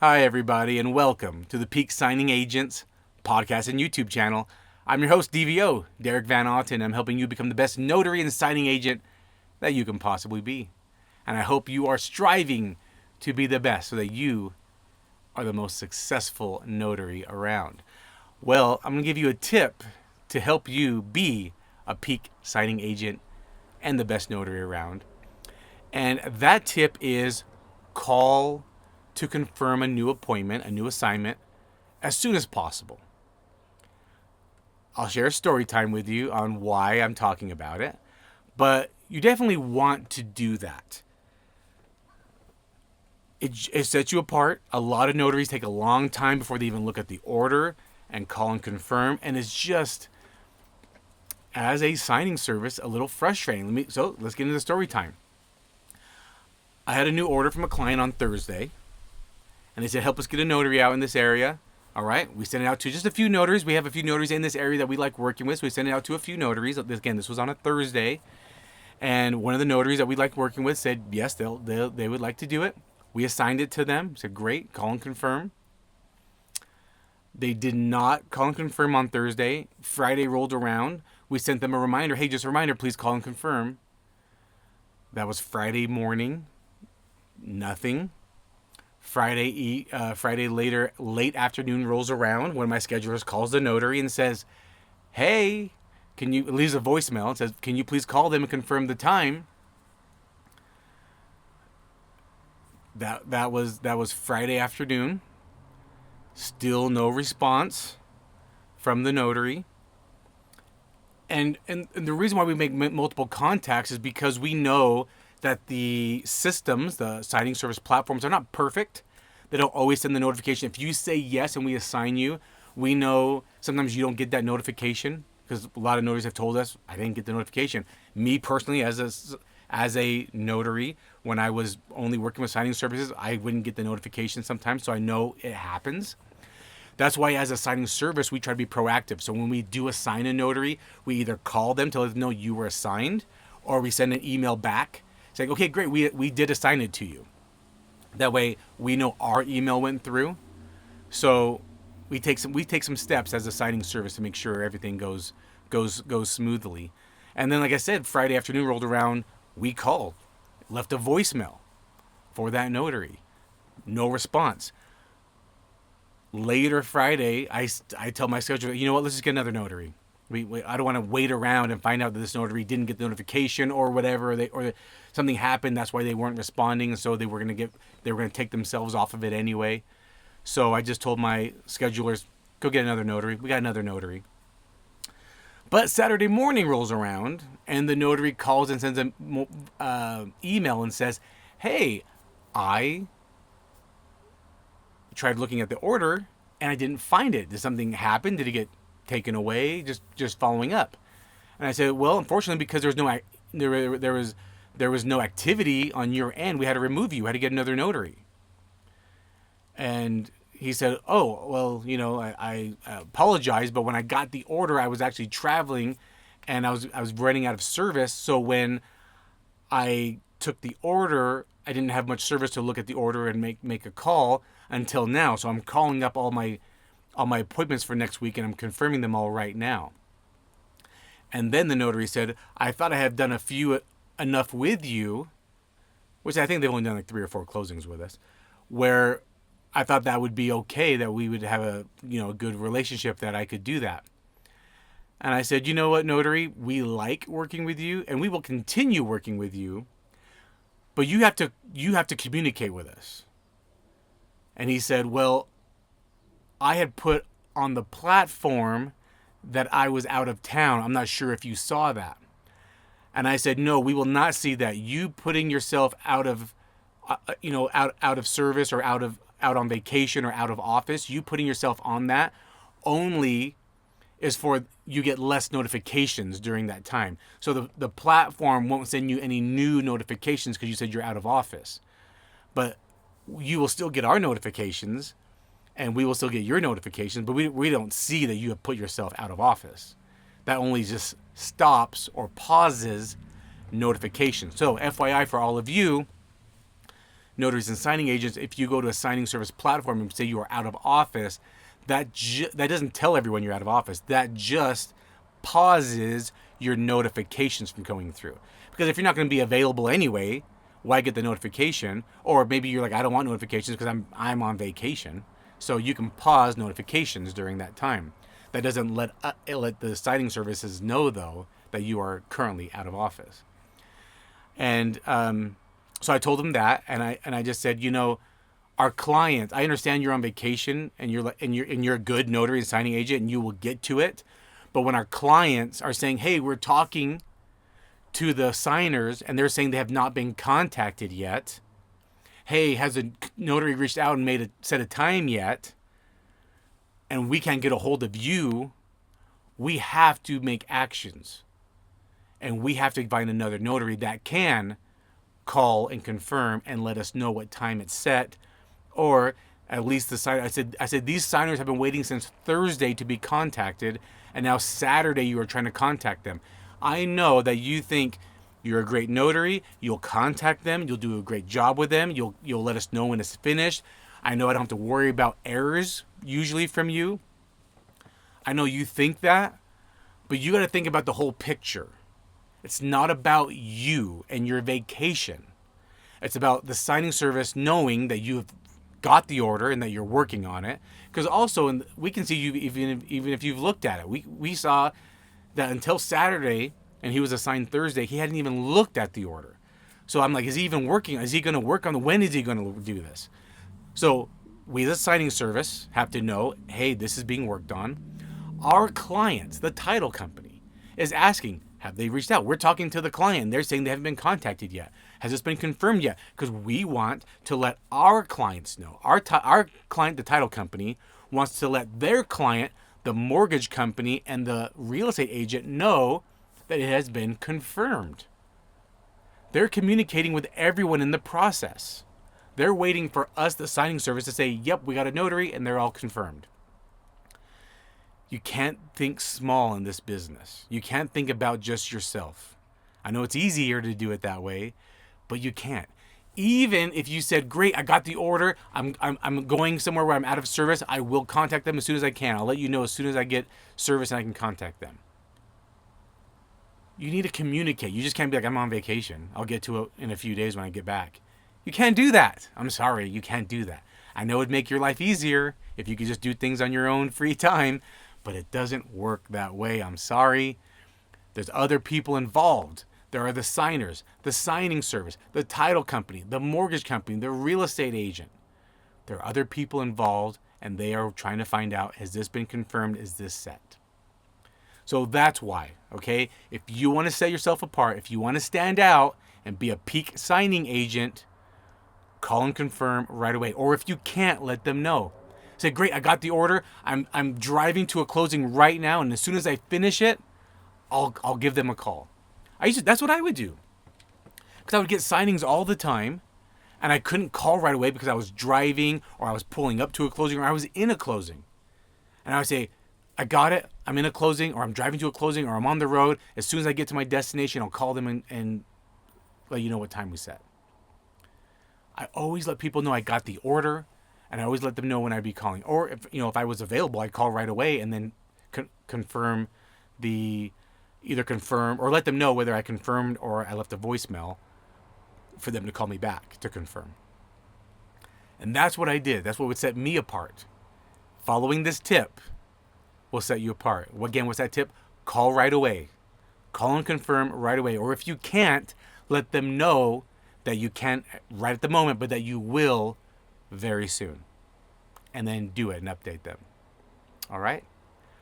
Hi, everybody, and welcome to the Peak Signing Agents podcast and YouTube channel. I'm your host, DVO, Derek Van Otten. I'm helping you become the best notary and signing agent that you can possibly be. And I hope you are striving to be the best so that you are the most successful notary around. Well, I'm going to give you a tip to help you be a peak signing agent and the best notary around. And that tip is call to confirm a new appointment, a new assignment, as soon as possible. I'll share a story time with you on why I'm talking about it, but you definitely want to do that. It sets you apart. A lot of notaries take a long time before they even look at the order and call and confirm, and it's just, as a signing service, a little frustrating. So let's get into the story time. I had a new order from a client on Thursday, and they said, help us get a notary out in this area. All right. We sent it out to just a few notaries. We have a few notaries in this area that we like working with. So we sent it out to a few notaries. Again, this was on a Thursday. And one of the notaries that we like working with said, yes, they would like to do it. We assigned it to them. Said, great, call and confirm. They did not call and confirm on Thursday. Friday rolled around. We sent them a reminder. Hey, just a reminder, please call and confirm. That was Friday morning. Nothing. Friday late afternoon rolls around. One of my schedulers calls the notary and says, hey, leaves a voicemail and says, can you please call them and confirm the time? That was Friday afternoon. Still no response from the notary. And the reason why we make multiple contacts is because we know that the systems, the signing service platforms, are not perfect. They don't always send the notification. If you say yes and we assign you, we know sometimes you don't get that notification, because a lot of notaries have told us, I didn't get the notification. Me personally, as a notary, when I was only working with signing services, I wouldn't get the notification sometimes, so I know it happens. That's why as a signing service, we try to be proactive. So when we do assign a notary, we either call them to let them know you were assigned, or we send an email back saying, okay, great, we did assign it to you. That way we know our email went through. So we take some steps as a signing service to make sure everything goes smoothly. And then, like I said, Friday afternoon rolled around, we called, left a voicemail for that notary. No response. Later Friday, I tell my scheduler, you know what, let's just get another notary. I don't want to wait around and find out that this notary didn't get the notification or whatever, or something happened. That's why they weren't responding, and so they were going to take themselves off of it anyway. So I just told my schedulers, go get another notary. We got another notary. But Saturday morning rolls around, and the notary calls and sends an email and says, hey, I tried looking at the order and I didn't find it. Did something happen? Did it get taken away? Just following up. And I said, well, unfortunately, because there was no activity on your end, we had to remove you. We had to get another notary. And he said, oh, well, I apologize, but when I got the order, I was actually traveling and I was running out of service. So when I took the order, I didn't have much service to look at the order and make a call until now. So I'm calling up all my appointments for next week, and I'm confirming them all right now. And then the notary said, I thought I had done enough with you, which I think they've only done like 3 or 4 closings with us, where I thought that would be okay, that we would have a good relationship, that I could do that. And I said, you know what, notary, we like working with you and we will continue working with you, but you have to communicate with us. And he said, well, I had put on the platform that I was out of town. I'm not sure if you saw that. And I said, no, we will not see that. You putting yourself out of service, or out on vacation, or out of office, you putting yourself on that only is for you get less notifications during that time. So the platform won't send you any new notifications because you said you're out of office. But you will still get our notifications, and we will still get your notifications, but we don't see that you have put yourself out of office. That only just stops or pauses notifications. So FYI for all of you, notaries and signing agents, if you go to a signing service platform and say you are out of office, that doesn't tell everyone you're out of office. That just pauses your notifications from going through. Because if you're not going to be available anyway, why get the notification? Or maybe you're like, I don't want notifications because I'm on vacation. So you can pause notifications during that time. That doesn't let the signing services know, though, that you are currently out of office. And so I told them that, and I just said, our clients, I understand you're on vacation and you're a good notary and signing agent and you will get to it. But when our clients are saying, hey, we're talking to the signers and they're saying they have not been contacted yet. Hey, has a notary reached out and set a time yet? And we can't get a hold of you. We have to make actions. And we have to find another notary that can call and confirm and let us know what time it's set. Or at least the signer, I said these signers have been waiting since Thursday to be contacted, and now Saturday you are trying to contact them. I know that you think you're a great notary. You'll contact them. You'll do a great job with them. You'll let us know when it's finished. I know I don't have to worry about errors usually from you. I know you think that, but you got to think about the whole picture. It's not about you and your vacation. It's about the signing service knowing that you've got the order and that you're working on it. Because also, we can see you even if you've looked at it. We saw that until Saturday, and he was assigned Thursday, he hadn't even looked at the order. So I'm like, is he even working? Is he going to work on when is he going to do this? So we, the signing service, have to know, hey, this is being worked on. Our clients, the title company, is asking, have they reached out? We're talking to the client. They're saying they haven't been contacted yet. Has this been confirmed yet? Because we want to let our clients know. Our client, the title company, wants to let their client, the mortgage company, and the real estate agent know that it has been confirmed. They're communicating with everyone in the process. They're waiting for us, the signing service, to say, yep, we got a notary, and they're all confirmed. You can't think small in this business. You can't think about just yourself. I know it's easier to do it that way, but you can't. Even if you said, great, I got the order, I'm going somewhere where I'm out of service, I will contact them as soon as I can. I'll let you know as soon as I get service and I can contact them. You need to communicate. You just can't be like, I'm on vacation. I'll get to it in a few days when I get back. You can't do that. I'm sorry, you can't do that. I know it'd make your life easier if you could just do things on your own free time, but it doesn't work that way. I'm sorry. There's other people involved. There are the signers, the signing service, the title company, the mortgage company, the real estate agent. There are other people involved, and they are trying to find out, has this been confirmed? Is this set? So that's why, okay? If you want to set yourself apart, if you want to stand out and be a peak signing agent, call and confirm right away. Or if you can't, let them know. Say, great, I got the order. I'm driving to a closing right now, and as soon as I finish it, I'll give them a call. That's what I would do. Because I would get signings all the time, and I couldn't call right away because I was driving, or I was pulling up to a closing, or I was in a closing. And I would say, I got it, I'm in a closing, or I'm driving to a closing, or I'm on the road. As soon as I get to my destination, I'll call them and let you know what time we set. I always let people know I got the order, and I always let them know when I'd be calling. Or if I was available, I'd call right away and then confirm or let them know whether I confirmed or I left a voicemail for them to call me back to confirm. And that's what I did. That's what would set me apart. Following this tip will set you apart. Again, what's that tip? Call right away. Call and confirm right away. Or if you can't, let them know that you can't right at the moment, but that you will very soon. And then do it and update them. All right?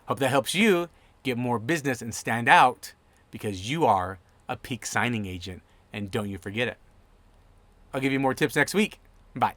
Hope that helps you get more business and stand out, because you are a peak signing agent, and don't you forget it. I'll give you more tips next week. Bye.